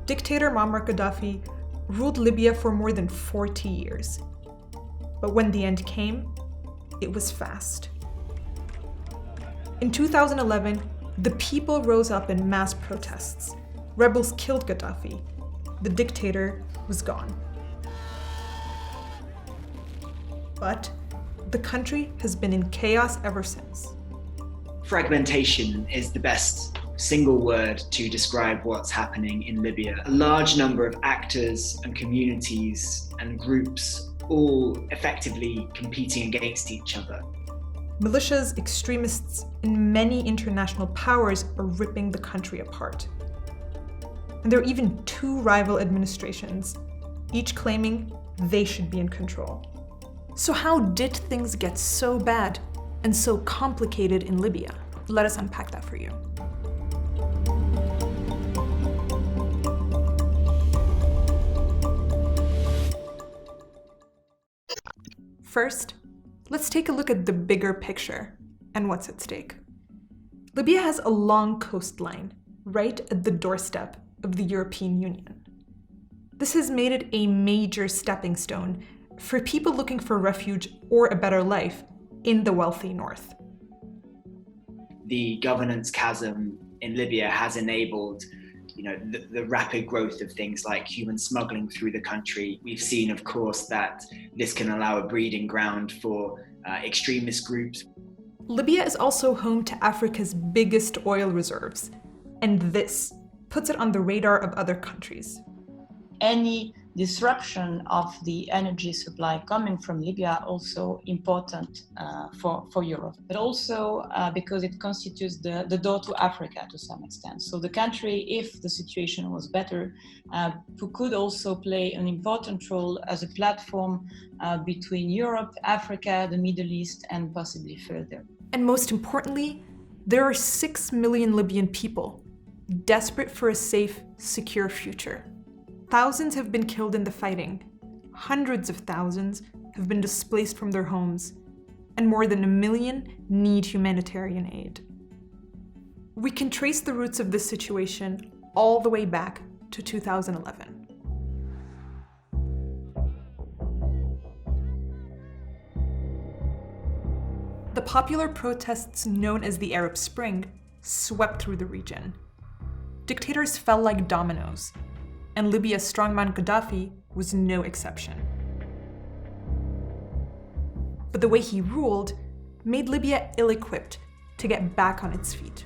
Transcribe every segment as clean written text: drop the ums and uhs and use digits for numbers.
Dictator Muammar Gaddafi ruled Libya for more than 40 years. But when the end came, it was fast. In 2011, the people rose up in mass protests. Rebels killed Gaddafi. The dictator was gone. But the country has been in chaos ever since. Fragmentation is the best single word to describe what's happening in Libya. A large number of actors and communities and groups all effectively competing against each other. Militias, extremists, and many international powers are ripping the country apart. And there are even two rival administrations, each claiming they should be in control. So how did things get so bad and so complicated in Libya? Let us unpack that for you. First, let's take a look at the bigger picture and what's at stake. Libya has a long coastline, right at the doorstep of the European Union. This has made it a major stepping stone for people looking for refuge or a better life in the wealthy north. The governance chasm in Libya has enabled the rapid growth of things like human smuggling through the country. We've seen, of course, that this can allow a breeding ground for extremist groups. Libya is also home to Africa's biggest oil reserves, and this puts it on the radar of other countries. Any disruption of the energy supply coming from Libya also important for Europe, but also because it constitutes the door to Africa to some extent. So the country, if the situation was better, could also play an important role as a platform between Europe, Africa, the Middle East, and possibly further. And most importantly, there are 6 million Libyan people desperate for a safe, secure future. Thousands have been killed in the fighting, hundreds of thousands have been displaced from their homes, and more than 1 million need humanitarian aid. We can trace the roots of this situation all the way back to 2011. The popular protests known as the Arab Spring swept through the region. Dictators fell like dominoes, and Libya's strongman Gaddafi was no exception. But the way he ruled made Libya ill-equipped to get back on its feet.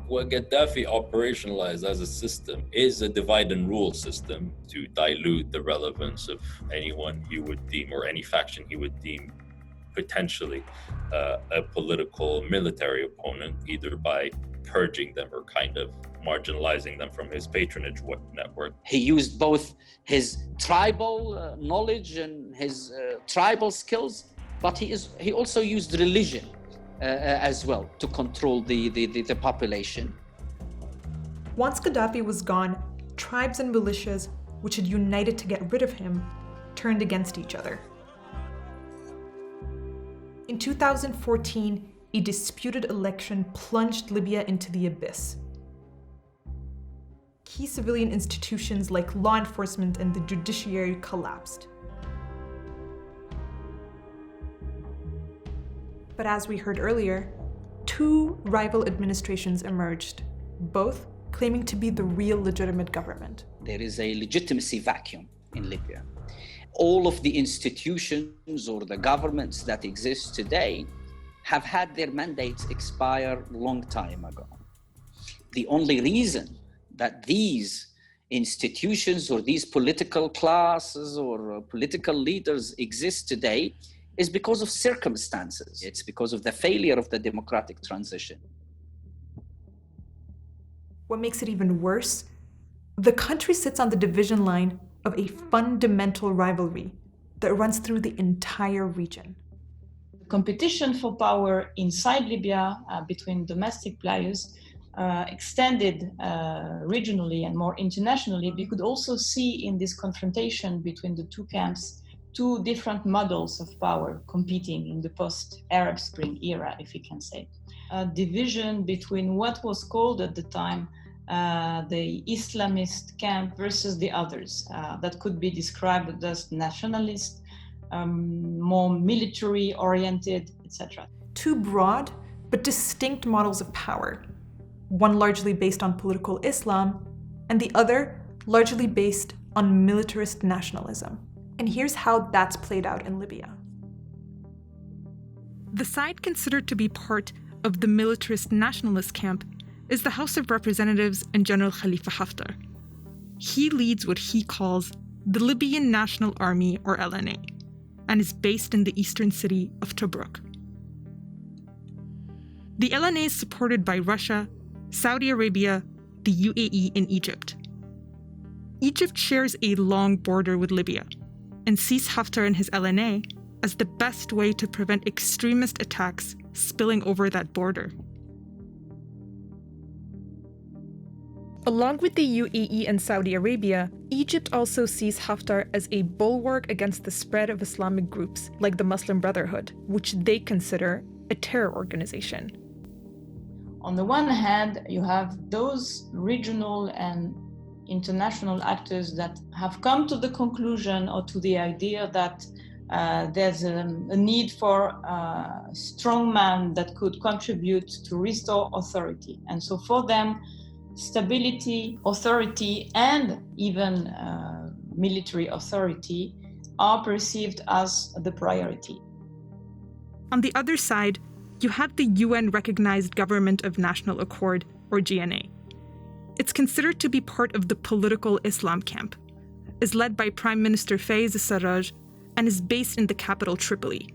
What Gaddafi operationalized as a system is a divide and rule system to dilute the relevance of anyone he would deem, or any faction he would deem potentially a political military opponent, either by purging them or kind of marginalizing them from his patronage network. He used both his tribal knowledge and his tribal skills, but he also used religion as well to control the population. Once Gaddafi was gone, tribes and militias, which had united to get rid of him, turned against each other. In 2014, a disputed election plunged Libya into the abyss. Key civilian institutions like law enforcement and the judiciary collapsed. But as we heard earlier, two rival administrations emerged, both claiming to be the real legitimate government. There is a legitimacy vacuum in Libya. All of the institutions or the governments that exist today have had their mandates expire a long time ago. The only reason that these institutions or these political classes or political leaders exist today is because of circumstances. It's because of the failure of the democratic transition. What makes it even worse, the country sits on the division line of a fundamental rivalry that runs through the entire region. Competition for power inside Libya between domestic players extended regionally and more internationally. We could also see in this confrontation between the two camps two different models of power competing in the post-Arab Spring era, if we can say. A division between what was called at the time the Islamist camp versus the others that could be described as nationalist, more military oriented, etc. Two broad but distinct models of power, one largely based on political Islam and the other largely based on militarist nationalism. And here's how that's played out in Libya. The side considered to be part of the militarist nationalist camp is the House of Representatives and General Khalifa Haftar. He leads what he calls the Libyan National Army, or LNA, and is based in the eastern city of Tobruk. The LNA is supported by Russia, Saudi Arabia, the UAE, and Egypt. Egypt shares a long border with Libya and sees Haftar and his LNA as the best way to prevent extremist attacks spilling over that border. Along with the UAE and Saudi Arabia, Egypt also sees Haftar as a bulwark against the spread of Islamic groups like the Muslim Brotherhood, which they consider a terror organization. On the one hand, you have those regional and international actors that have come to the conclusion or to the idea that there's a need for a strong man that could contribute to restore authority. And so for them, stability, authority, and even military authority are perceived as the priority. On the other side, you have the UN-recognized Government of National Accord, or GNA. It's considered to be part of the political Islam camp, is led by Prime Minister Fayez al-Sarraj, and is based in the capital Tripoli.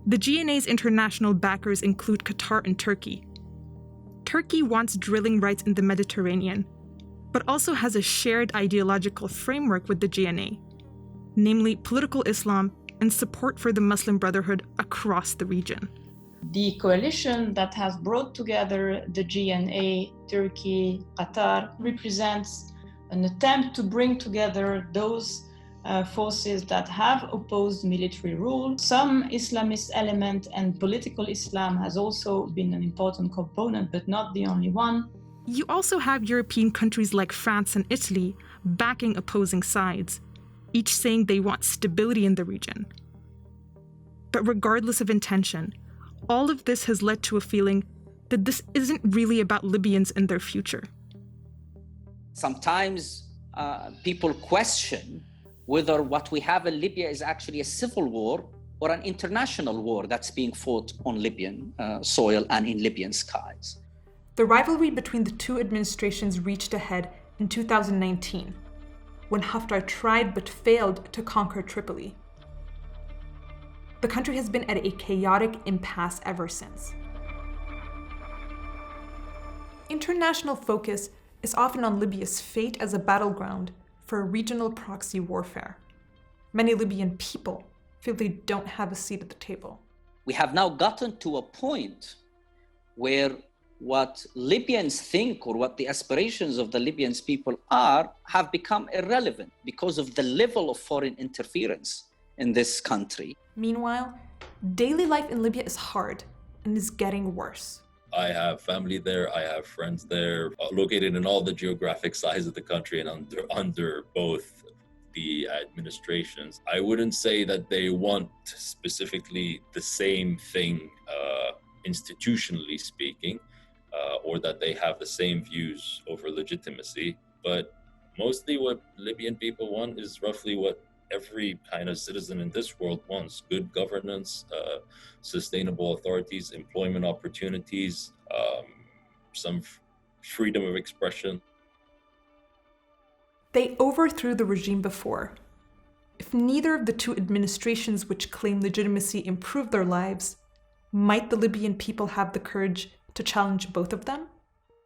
The GNA's international backers include Qatar and Turkey. Turkey wants drilling rights in the Mediterranean, but also has a shared ideological framework with the GNA, namely political Islam and support for the Muslim Brotherhood across the region. The coalition that has brought together the GNA, Turkey, Qatar, represents an attempt to bring together those forces that have opposed military rule. Some Islamist element and political Islam has also been an important component, but not the only one. You also have European countries like France and Italy backing opposing sides, each saying they want stability in the region. But regardless of intention, all of this has led to a feeling that this isn't really about Libyans and their future. Sometimes people question whether what we have in Libya is actually a civil war or an international war that's being fought on Libyan soil and in Libyan skies. The rivalry between the two administrations reached a head in 2019, when Haftar tried but failed to conquer Tripoli. The country has been at a chaotic impasse ever since. International focus is often on Libya's fate as a battleground for regional proxy warfare. Many Libyan people feel they don't have a seat at the table. We have now gotten to a point where what Libyans think or what the aspirations of the Libyan people are have become irrelevant because of the level of foreign interference in this country. Meanwhile, daily life in Libya is hard and is getting worse. I have family there, I have friends there, located in all the geographic sides of the country and under both the administrations. I wouldn't say that they want specifically the same thing, institutionally speaking, or that they have the same views over legitimacy, but mostly what Libyan people want is roughly what every kind of citizen in this world wants: good governance, sustainable authorities, employment opportunities, some freedom of expression. They overthrew the regime before. If neither of the two administrations which claim legitimacy improved their lives, might the Libyan people have the courage to challenge both of them?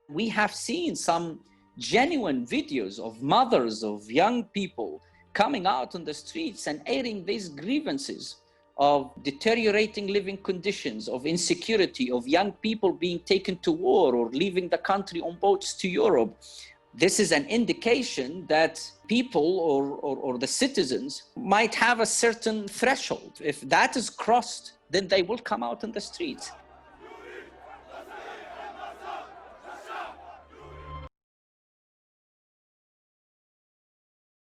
We have seen some genuine videos of mothers of young people coming out on the streets and airing these grievances of deteriorating living conditions, of insecurity, of young people being taken to war or leaving the country on boats to Europe. This is an indication that people or the citizens might have a certain threshold. If that is crossed, then they will come out on the streets.